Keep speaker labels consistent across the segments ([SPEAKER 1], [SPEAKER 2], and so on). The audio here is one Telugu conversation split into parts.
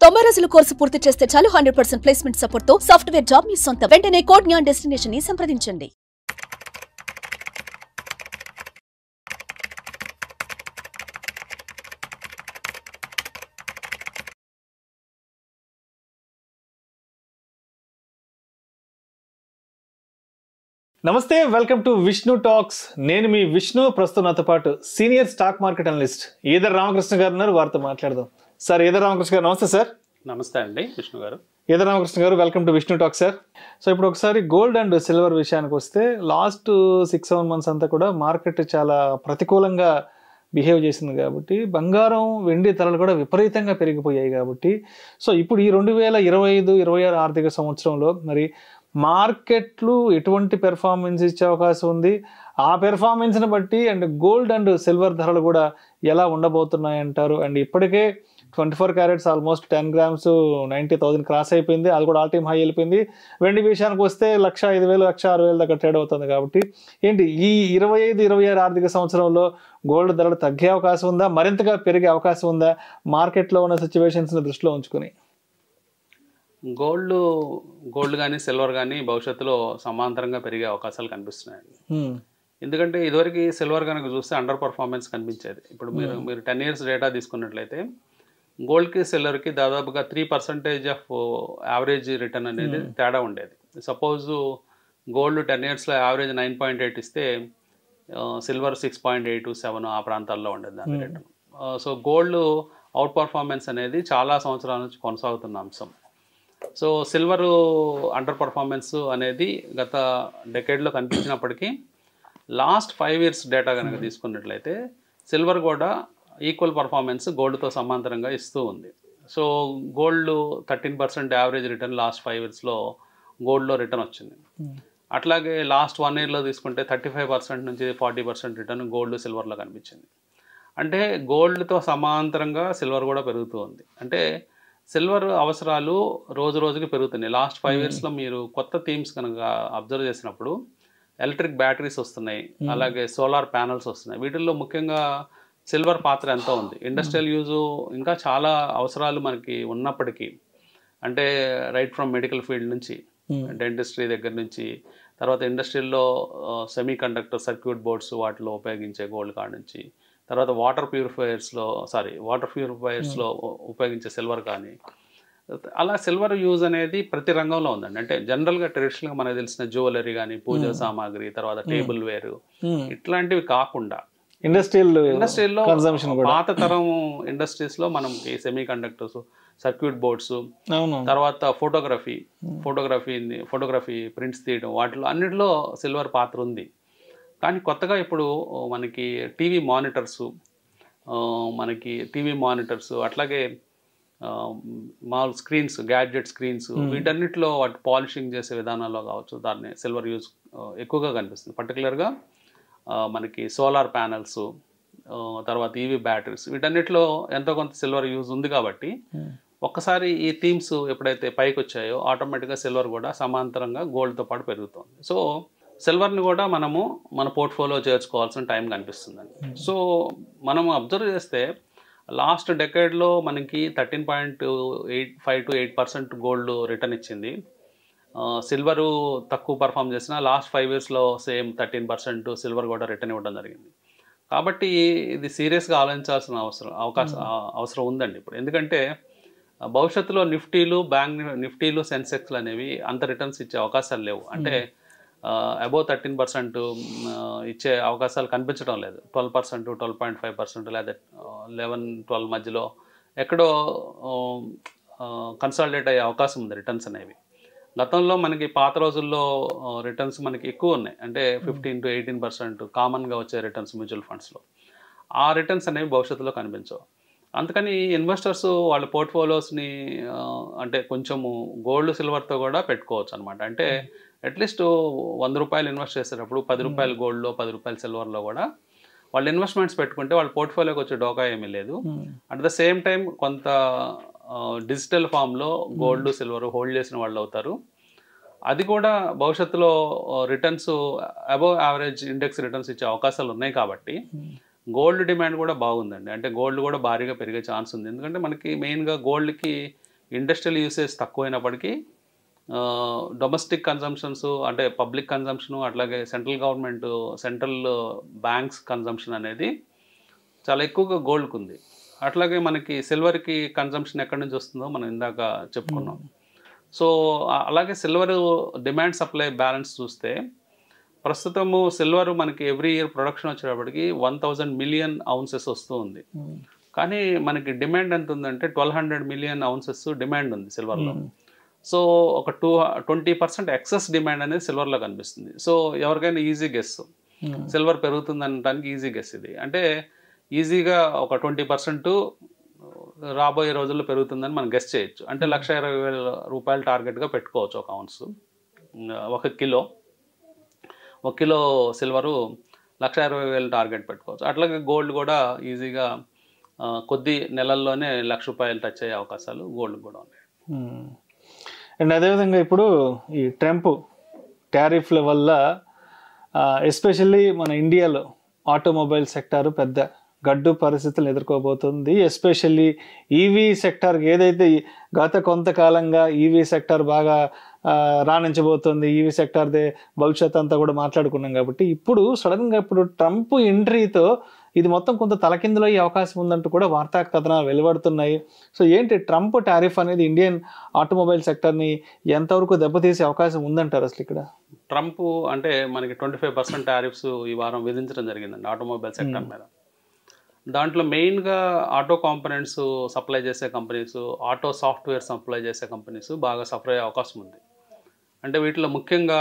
[SPEAKER 1] 90 రోజుల కోర్సు పూర్తి చేస్తే చాలు 100% ప్లేస్మెంట్ సపోర్ట్ తో సాఫ్ట్వేర్ జాబ్ మీ సొంతం. వెంటనే కోడ్ జ్ఞాన్ డెస్టినేషన్ ని సంప్రదించండి.
[SPEAKER 2] నమస్తే, వెల్కమ్ టు విష్ణు టాక్స్. నేను మీ విష్ణు. ప్రస్తుతం నాతో పాటు senior stock market analyst either Ramakrishna గారు ఉన్నారు. వారితో మాట్లాడదాం. సార్, ఈదర్ రామకృష్ణ గారు నమస్తే. సార్
[SPEAKER 3] నమస్తే అండి విష్ణు గారు.
[SPEAKER 2] ఈదర్ రామకృష్ణ గారు, welcome to Vishnu talk. Sir, so ఇప్పుడు ఒకసారి గోల్డ్ అండ్ సిల్వర్ విషయానికి వస్తే, లాస్ట్ 6-7 months అంతా కూడా మార్కెట్ చాలా ప్రతికూలంగా బిహేవ్ చేసింది కాబట్టి బంగారం వెండి ధరలు కూడా విపరీతంగా పెరిగిపోయాయి కాబట్టి, సో ఇప్పుడు ఈ 2025-26 ఆర్థిక సంవత్సరంలో మరి మార్కెట్లు ఎటువంటి పెర్ఫార్మెన్స్ ఇచ్చే అవకాశం ఉంది, ఆ పెర్ఫార్మెన్స్ని బట్టి అండ్ గోల్డ్ అండ్ సిల్వర్ ధరలు కూడా ఎలా ఉండబోతున్నాయి అంటారు? అండ్ ఇప్పటికే 24 carats ఆల్మోస్ట్ 10 grams 90,000 క్రాస్ అయిపోయింది. అది కూడా ఆల్ టైమ్ హై వెళ్ళిపోయింది. వెండి విషయానికి వస్తే 1,05,000 1,06,000 దాకా ట్రేడ్ అవుతుంది. కాబట్టి ఏంటి ఈ 25-26 ఆర్థిక సంవత్సరంలో గోల్డ్ ధరలు తగ్గే అవకాశం ఉందా, మరింతగా పెరిగే అవకాశం ఉందా, మార్కెట్లో ఉన్న సిచ్యువేషన్స్ని దృష్టిలో ఉంచుకుని?
[SPEAKER 3] గోల్డ్ కానీ సిల్వర్ కానీ భవిష్యత్తులో సమాంతరంగా పెరిగే అవకాశాలు కనిపిస్తున్నాయండి. ఎందుకంటే ఇదివరకు సిల్వర్ కనుక చూస్తే అండర్ పర్ఫార్మెన్స్ కనిపించేది. ఇప్పుడు మీరు 10 years డేటా తీసుకున్నట్లయితే గోల్డ్కి సిల్వర్కి దాదాపుగా 3% ఆఫ్ యావరేజ్ రిటర్న్ అనేది తేడా ఉండేది. సపోజ్ గోల్డ్ 10 yearsలో యావరేజ్ 9.8 ఇస్తే సిల్వర్ 6.8-7 ఆ ప్రాంతాల్లో ఉండేది దాని return. So gold out performance అనేది చాలా సంవత్సరాల నుంచి కొనసాగుతున్న అంశం. సో సిల్వర్ అండర్ పర్ఫార్మెన్స్ అనేది గత డెకేడ్లో కనిపించినప్పటికీ లాస్ట్ 5 years డేటా కనుక తీసుకున్నట్లయితే సిల్వర్ కూడా ఈక్వల్ పర్ఫార్మెన్స్ గోల్డ్తో సమాంతరంగా ఇస్తూ ఉంది. So gold 13% average return last 5 yearsలో గోల్డ్లో రిటర్న్ వచ్చింది. అట్లాగే లాస్ట్ 1 yearలో తీసుకుంటే 35% నుంచి 40% రిటర్న్ గోల్డ్ సిల్వర్లో కనిపించింది. అంటే గోల్డ్తో సమాంతరంగా సిల్వర్ కూడా పెరుగుతూ ఉంది. అంటే సిల్వర్ అవసరాలు రోజు రోజుకి పెరుగుతున్నాయి. లాస్ట్ 5 yearsలో మీరు కొత్త థీమ్స్ కనుక అబ్జర్వ్ చేసినప్పుడు ఎలక్ట్రిక్ బ్యాటరీస్ వస్తున్నాయి, అలాగే సోలార్ ప్యానల్స్ వస్తున్నాయి. వీటిల్లో ముఖ్యంగా సిల్వర్ పాత్ర ఎంతో ఉంది. ఇండస్ట్రియల్ యూజు ఇంకా చాలా అవసరాలు మనకి ఉన్నప్పటికీ, అంటే రైట్ ఫ్రమ్ మెడికల్ ఫీల్డ్ నుంచి, డెంటిస్ట్రీ దగ్గర నుంచి, తర్వాత ఇండస్ట్రీల్లో సెమీ కండక్టర్ సర్క్యూట్ బోర్డ్స్ వాటిలో ఉపయోగించే గోల్డ్ కాడ నుంచి, తర్వాత వాటర్ ప్యూరిఫైయర్స్లో ఉపయోగించే సిల్వర్ కానీ, అలా సిల్వర్ యూజ్ అనేది ప్రతి రంగంలో ఉందండి. అంటే జనరల్గా ట్రెడిషనల్గా మనకు తెలిసిన జ్యువెలరీ కానీ, పూజా సామాగ్రి, తర్వాత టేబుల్ వేరు, ఇట్లాంటివి కాకుండా ఇండస్ట్రీల్లో పాత తరం ఇండస్ట్రీస్లో మనం ఈ సెమీ కండక్టర్స్, సర్క్యూట్ బోర్డ్స్, తర్వాత ఫోటోగ్రఫీ ప్రింట్స్ తీయడం, వాటిలో అన్నిటిలో సిల్వర్ పాత్ర ఉంది. కానీ కొత్తగా ఇప్పుడు మనకి టీవీ మానిటర్స్ అట్లాగే మామూలు స్క్రీన్స్, గ్యాడ్జెట్ స్క్రీన్స్, వీటన్నిటిలో వాటి పాలిషింగ్ చేసే విధానాల్లో కావచ్చు దాన్ని సిల్వర్ యూజ్ ఎక్కువగా కనిపిస్తుంది. పర్టికులర్గా మనకి సోలార్ ప్యానల్స్, తర్వాత ఈవీ బ్యాటరీస్, వీటన్నిటిలో ఎంతో కొంత సిల్వర్ యూజ్ ఉంది. కాబట్టి ఒక్కసారి ఈ థీమ్స్ ఎప్పుడైతే పైకి వచ్చాయో ఆటోమేటిక్గా సిల్వర్ కూడా సమాంతరంగా గోల్డ్తో పాటు పెరుగుతుంది. సో సిల్వర్ని కూడా మనము మన పోర్ట్ఫోలియో చేర్చుకోవాల్సిన టైం కనిపిస్తుందండి. సో మనం అబ్జర్వ్ చేస్తే లాస్ట్ డెకేడ్లో మనకి 13.85-8% గోల్డ్ రిటర్న్ ఇచ్చింది. సిల్వరు తక్కువ పర్ఫామ్ చేసిన లాస్ట్ 5 yearsలో సేమ్ 13% సిల్వర్ కూడా రిటర్న్ ఇవ్వడం జరిగింది. కాబట్టి ఇది సీరియస్గా ఆలోచించాల్సిన అవసరం ఉందండి ఇప్పుడు. ఎందుకంటే భవిష్యత్తులో నిఫ్టీలు సెన్సెక్స్లు అనేవి అంత రిటర్న్స్ ఇచ్చే అవకాశాలు లేవు. అంటే అబోవ్ 13% ఇచ్చే అవకాశాలు కనిపించడం లేదు. 12%, 12.5% లేదా 11-12 మధ్యలో ఎక్కడో కన్సాలిడేట్ అయ్యే అవకాశం ఉంది రిటర్న్స్ అనేవి. గతంలో మనకి పాత రోజుల్లో రిటర్న్స్ మనకి ఎక్కువ ఉన్నాయి. అంటే 15-18% కామన్గా వచ్చే రిటర్న్స్ మ్యూచువల్ ఫండ్స్లో. ఆ రిటర్న్స్ అనేవి భవిష్యత్తులో కనిపించవు. అందుకని ఇన్వెస్టర్స్ వాళ్ళ పోర్ట్ఫోలియోస్ని అంటే కొంచెము గోల్డ్ సిల్వర్తో కూడా పెట్టుకోవచ్చు అనమాట. అంటే అట్లీస్ట్ ₹100 ఇన్వెస్ట్ చేసేటప్పుడు ₹10 గోల్డ్లో, ₹10 సిల్వర్లో కూడా వాళ్ళు ఇన్వెస్ట్మెంట్స్ పెట్టుకుంటే వాళ్ళ పోర్ట్ఫోలియోకి వచ్చే డోకా ఏమీ లేదు. అట్ ద సేమ్ టైం కొంత డిజిటల్ ఫామ్లో గోల్డ్ సిల్వర్ హోల్డ్ చేసిన వాళ్ళు అవుతారు. అది కూడా భవిష్యత్తులో returns above average index returns ఇచ్చే అవకాశాలు ఉన్నాయి. కాబట్టి గోల్డ్ డిమాండ్ కూడా బాగుందండి. అంటే గోల్డ్ కూడా భారీగా పెరిగే ఛాన్స్ ఉంది. ఎందుకంటే మనకి మెయిన్గా గోల్డ్కి ఇండస్ట్రియల్ యూసేజ్ తక్కువైనప్పటికీ డొమెస్టిక్ కన్జంప్షన్స్ అంటే పబ్లిక్ కన్జంప్షన్ అట్లాగే సెంట్రల్ బ్యాంక్స్ కన్జంప్షన్ అనేది చాలా ఎక్కువగా గోల్డ్కి ఉంది. అట్లాగే మనకి సిల్వర్కి కన్జంప్షన్ ఎక్కడి నుంచి వస్తుందో మనం ఇందాక చెప్పుకున్నాం. సో అలాగే సిల్వర్ డిమాండ్ సప్లై బ్యాలెన్స్ చూస్తే ప్రస్తుతము సిల్వర్ మనకి ఎవ్రీ ఇయర్ ప్రొడక్షన్ వచ్చేటప్పటికి 1000 మిలియన్ ounces వస్తూ ఉంది. కానీ మనకి డిమాండ్ ఎంత ఉందంటే 1200 మిలియన్ ounces డిమాండ్ ఉంది సిల్వర్లో. సో ఒక 20% ఎక్సెస్ డిమాండ్ అనేది సిల్వర్లో కనిపిస్తుంది. సో ఎవరికైనా ఈజీ గెస్, సిల్వర్ పెరుగుతుంది అనడానికి ఈజీ గెస్ ఇది. అంటే ఈజీగా ఒక 20% రాబోయే రోజుల్లో పెరుగుతుందని మనం గెస్ చేయొచ్చు. అంటే 1,20,000 రూపాయలు టార్గెట్గా పెట్టుకోవచ్చు ఒక ounce. 1 కిలో సిల్వరు 1,20,000 టార్గెట్ పెట్టుకోవచ్చు. అట్లాగే గోల్డ్ కూడా ఈజీగా కొద్ది నెలల్లోనే 1,00,000 రూపాయలు టచ్ అయ్యే అవకాశాలు గోల్డ్ కూడా ఉన్నాయి.
[SPEAKER 2] అండ్ అదేవిధంగా ఇప్పుడు ఈ ట్రంప్ టారిఫ్ల వల్ల ఎస్పెషల్లీ మన ఇండియాలో ఆటోమొబైల్ సెక్టారు పెద్ద గడ్డు పరిస్థితులను ఎదుర్కోబోతుంది. ఎస్పెషల్లీ ఈవీ సెక్టార్కి ఏదైతే గత కొంతకాలంగా ఈవీ సెక్టార్ బాగా రాణించబోతుంది, ఈవీ సెక్టార్దే భవిష్యత్ అంతా కూడా మాట్లాడుకున్నాం. కాబట్టి ఇప్పుడు సడన్గా ఇప్పుడు ట్రంప్ ఎంట్రీతో ఇది మొత్తం కొంత తలకిందులో అయ్యే అవకాశం ఉందంటూ కూడా వార్తా కథనాలు వెలువడుతున్నాయి. సో ఏంటి ట్రంప్ టారిఫ్ అనేది ఇండియన్ ఆటోమొబైల్ సెక్టర్ని ఎంతవరకు దెబ్బతీసే అవకాశం ఉందంటారు అసలు ఇక్కడ?
[SPEAKER 3] ట్రంప్ అంటే మనకి 25% టారిఫ్స్ ఈ వారం విధించడం జరిగిందండి ఆటోమొబైల్ సెక్టర్ మీద. దాంట్లో మెయిన్గా ఆటో కాంపోనెంట్స్ సప్లై చేసే కంపెనీస్, ఆటో సాఫ్ట్వేర్ సప్లై చేసే కంపెనీస్ బాగా సఫర్ అయ్యే అవకాశం ఉంది. అంటే వీటిలో ముఖ్యంగా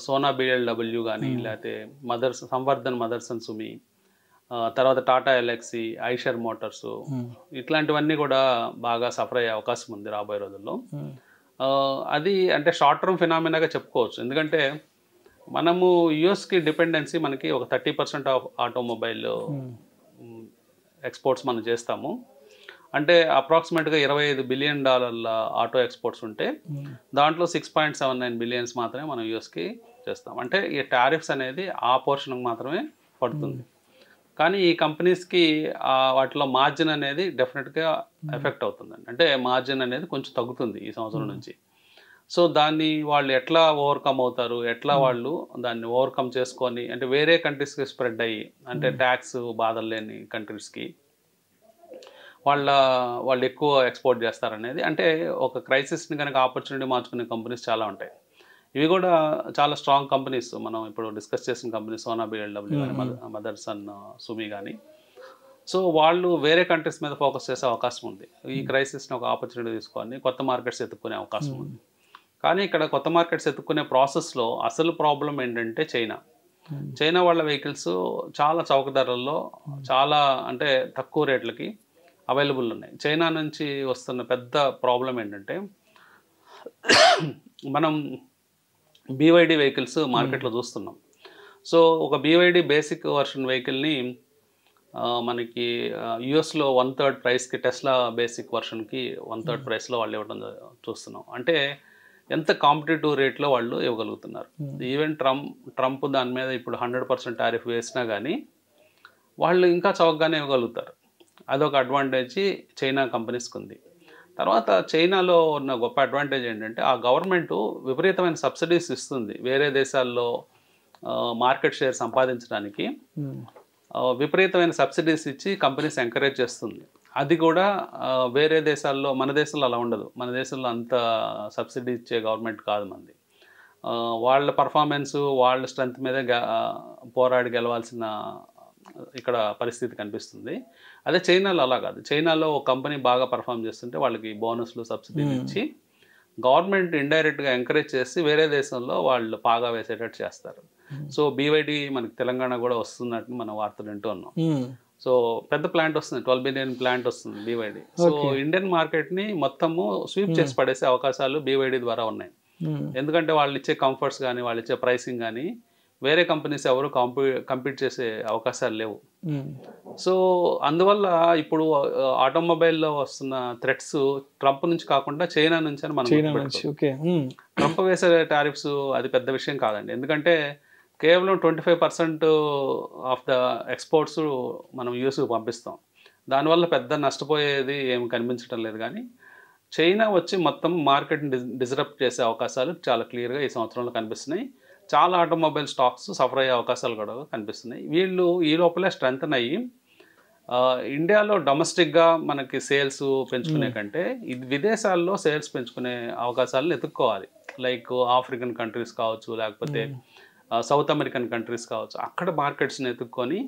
[SPEAKER 3] సోనా BLW కానీ, లేకపోతే సంవర్ధన్ మదర్సన్ సుమి, తర్వాత టాటా ఎల్ఎక్సీ, ఐషర్ మోటార్స్, ఇట్లాంటివన్నీ కూడా బాగా సఫర్ అయ్యే అవకాశం ఉంది రాబోయే రోజుల్లో. అది అంటే షార్ట్ టర్మ్ ఫినామినాగా చెప్పుకోవచ్చు. ఎందుకంటే మనము యుఎస్కి డిపెండెన్సీ మనకి ఒక 30% ఆఫ్ ఆటోమొబైల్ ఎక్స్పోర్ట్స్ మనం చేస్తాము. అంటే అప్రాక్సిమేట్గా $25 బిలియన్ ఆటో ఎక్స్పోర్ట్స్ ఉంటే దాంట్లో 6.79 బిలియన్స్ మాత్రమే మనం యూఎస్కి చేస్తాం. అంటే ఈ టారిఫ్స్ అనేది ఆ పోర్షన్కి మాత్రమే పడుతుంది. కానీ ఈ కంపెనీస్కి వాటిలో మార్జిన్ అనేది డెఫినెట్గా ఎఫెక్ట్ అవుతుందండి. అంటే మార్జిన్ అనేది కొంచెం తగ్గుతుంది ఈ సంవత్సరం నుంచి. సో దాన్ని వాళ్ళు ఎట్లా ఓవర్కమ్ అవుతారు, ఎట్లా వాళ్ళు దాన్ని ఓవర్కమ్ చేసుకొని అంటే వేరే కంట్రీస్కి స్ప్రెడ్ అయ్యి అంటే ట్యాక్స్ బాధలు లేని కంట్రీస్కి వాళ్ళు ఎక్కువ ఎక్స్పోర్ట్ చేస్తారనేది. అంటే ఒక క్రైసిస్ని కనుక ఆపర్చునిటీ మార్చుకునే కంపెనీస్ చాలా ఉంటాయి. ఇవి కూడా చాలా స్ట్రాంగ్ కంపెనీస్. మనం ఇప్పుడు డిస్కస్ చేసిన కంపెనీస్ సోనా BLW కానీ, మదర్సన్ సుమి కానీ. సో వాళ్ళు వేరే కంట్రీస్ మీద ఫోకస్ చేసే అవకాశం ఉంది. ఈ క్రైసిస్ని ఒక ఆపర్చునిటీ తీసుకొని కొత్త మార్కెట్స్ ఎత్తుక్కునే అవకాశం ఉంది. కానీ ఇక్కడ కొత్త మార్కెట్స్ ఎత్తుక్కునే ప్రాసెస్లో అసలు ప్రాబ్లం ఏంటంటే చైనా వాళ్ళ వెహికల్స్ చాలా చౌక ధరల్లో చాలా అంటే తక్కువ రేట్లకి అవైలబుల్ ఉన్నాయి. చైనా నుంచి వస్తున్న పెద్ద ప్రాబ్లం ఏంటంటే మనం BYD వెహికల్స్ మార్కెట్లో చూస్తున్నాం. సో ఒక BYD బేసిక్ వర్షన్ వెహికల్ని మనకి యుఎస్లో 1/3 ప్రైస్కి, టెస్లా బేసిక్ వర్షన్కి 1/3 ప్రైస్లో వాళ్ళు ఇవ్వడం చూస్తున్నాం. అంటే ఎంత కాంపిటేటివ్ రేట్లో వాళ్ళు ఇవ్వగలుగుతున్నారు. ఈవెన్ ట్రంప్ దాని మీద ఇప్పుడు 100% టారిఫ్ వేసినా కానీ వాళ్ళు ఇంకా చౌకగానే ఇవ్వగలుగుతారు. అదొక అడ్వాంటేజ్ చైనా కంపెనీస్కి ఉంది. తర్వాత చైనాలో ఉన్న గొప్ప అడ్వాంటేజ్ ఏంటంటే ఆ గవర్నమెంట్ విపరీతమైన సబ్సిడీస్ ఇస్తుంది. వేరే దేశాల్లో మార్కెట్ షేర్ సంపాదించడానికి విపరీతమైన సబ్సిడీస్ ఇచ్చి కంపెనీస్ ఎంకరేజ్ చేస్తుంది. అది కూడా వేరే దేశాల్లో, మన దేశంలో అలా ఉండదు. మన దేశంలో అంత సబ్సిడీ ఇచ్చే గవర్నమెంట్ కాదు మనది. వాళ్ళ పర్ఫార్మెన్స్, వాళ్ళ స్ట్రెంత్ మీదే పోరాడి గెలవాల్సిన ఇక్కడ పరిస్థితి కనిపిస్తుంది. అదే చైనాలో అలా కాదు. చైనాలో ఒక కంపెనీ బాగా పర్ఫామ్ చేస్తుంటే వాళ్ళకి బోనస్లు, సబ్సిడీలు ఇచ్చి గవర్నమెంట్ ఇండైరెక్ట్గా ఎంకరేజ్ చేసి వేరే దేశంలో వాళ్ళు పాగా వేసేటట్టు చేస్తారు. సో BYD మనకి తెలంగాణ కూడా వస్తున్నట్టు మనం వార్తలు వింటూ ఉన్నాం. సో పెద్ద ప్లాంట్ వస్తుంది, 12 బిలియన్ ప్లాంట్ వస్తుంది BYD. సో ఇండియన్ మార్కెట్ని మొత్తము స్వీప్ చేసి పడేసే అవకాశాలు BYD ద్వారా ఉన్నాయి. ఎందుకంటే వాళ్ళు ఇచ్చే కంఫర్ట్స్ కానీ, వాళ్ళు ఇచ్చే ప్రైసింగ్ కానీ వేరే కంపెనీస్ ఎవరు కంపీట్ చేసే అవకాశాలు లేవు. సో అందువల్ల ఇప్పుడు ఆటోమొబైల్లో వస్తున్న థ్రెట్స్ ట్రంప్ నుంచి కాకుండా చైనా నుంచి అని మనం ట్రంప్ వేసే టారిఫ్స్ అది పెద్ద విషయం కాదండి. ఎందుకంటే కేవలం 25% ఆఫ్ ద ఎక్స్పోర్ట్స్ మనం యూఎస్కి పంపిస్తాం. దానివల్ల పెద్ద నష్టపోయేది ఏమి కనిపించడం లేదు. కానీ చైనా వచ్చి మొత్తం మార్కెట్ని డిస్రప్ట్ చేసే అవకాశాలు చాలా క్లియర్గా ఈ సంవత్సరంలో కనిపిస్తున్నాయి. చాలా ఆటోమొబైల్ స్టాక్స్ సఫర్ అయ్యే అవకాశాలు కూడా కనిపిస్తున్నాయి. వీళ్ళు ఈ లోపలే స్ట్రెంగ్తన్ అయ్యి ఇండియాలో డొమెస్టిక్గా మనకి సేల్స్ పెంచుకునే కంటే విదేశాల్లో సేల్స్ పెంచుకునే అవకాశాలను ఎత్తుక్కోవాలి. లైక్ ఆఫ్రికన్ కంట్రీస్ కావచ్చు, లేకపోతే సౌత్ అమెరికన్ కంట్రీస్ కావచ్చు, అక్కడ మార్కెట్స్ని ఎత్తుక్కొని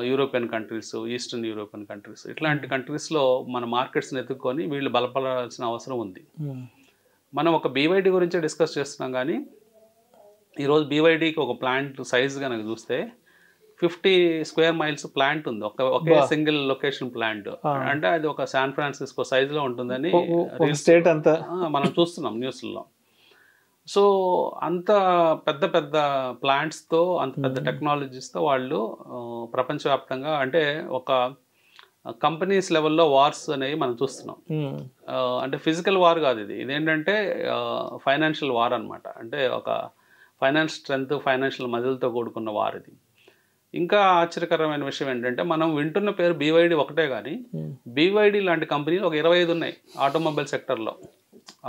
[SPEAKER 3] European countries, eastern European countries, ఇట్లాంటి కంట్రీస్లో మన మార్కెట్స్ని ఎత్తుక్కొని వీళ్ళు బలపడాల్సిన అవసరం ఉంది. మనం ఒక బీవైడీ గురించే డిస్కస్ చేస్తున్నాం, కానీ ఈరోజు బీవైడీకి ఒక ప్లాంట్ సైజ్ కనుక చూస్తే 50 స్క్వేర్ మైల్స్ ప్లాంట్ ఉంది, ఒకే సింగిల్ లొకేషన్ ప్లాంట్. అంటే అది ఒక శాన్ ఫ్రాన్సిస్కో సైజులో ఉంటుందని
[SPEAKER 2] స్టేట్ అంతా
[SPEAKER 3] మనం చూస్తున్నాం న్యూస్లో. సో అంత పెద్ద పెద్ద ప్లాంట్స్తో, అంత పెద్ద టెక్నాలజీస్తో వాళ్ళు ప్రపంచవ్యాప్తంగా, అంటే ఒక కంపెనీస్ లెవెల్లో వార్స్ అనేవి మనం చూస్తున్నాం. అంటే ఫిజికల్ వార్ కాదు ఇది, ఇదేంటంటే ఫైనాన్షియల్ వార్ అనమాట. అంటే ఒక ఫైనాన్స్ స్ట్రెంగ్త్, ఫైనాన్షియల్ మజిల్తో కూడుకున్న వార్ ఇది. ఇంకా ఆశ్చర్యకరమైన విషయం ఏంటంటే మనం వింటున్న పేరు బీవైడీ ఒకటే, కానీ బీవైడీ లాంటి కంపెనీలు ఒక 25 ఉన్నాయి ఆటోమొబైల్ సెక్టర్లో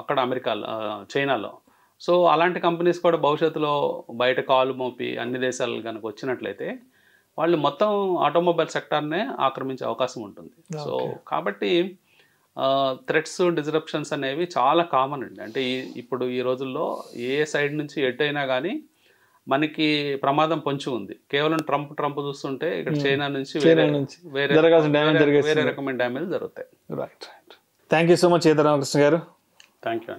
[SPEAKER 3] అక్కడ అమెరికాలో, చైనాలో. సో అలాంటి కంపెనీస్ కూడా భవిష్యత్తులో బయట కాలు మోపి అన్ని దేశాలు కనుక వచ్చినట్లయితే వాళ్ళు మొత్తం ఆటోమొబైల్ సెక్టార్నే ఆక్రమించే అవకాశం ఉంటుంది. సో కాబట్టి థ్రెట్స్, డిస్రప్షన్స్ అనేవి చాలా కామన్ అండి. అంటే ఇప్పుడు ఈ రోజుల్లో ఏ సైడ్ నుంచి ఎటైనా కానీ మనకి ప్రమాదం పొంచి ఉంది. కేవలం ట్రంప్ చూస్తుంటే ఇక్కడ చైనా నుంచి వేరే రకమైన డ్యామేజ్ జరుగుతాయి.
[SPEAKER 2] Right. Thank you so much Ramakrishna garu.
[SPEAKER 3] Thank you.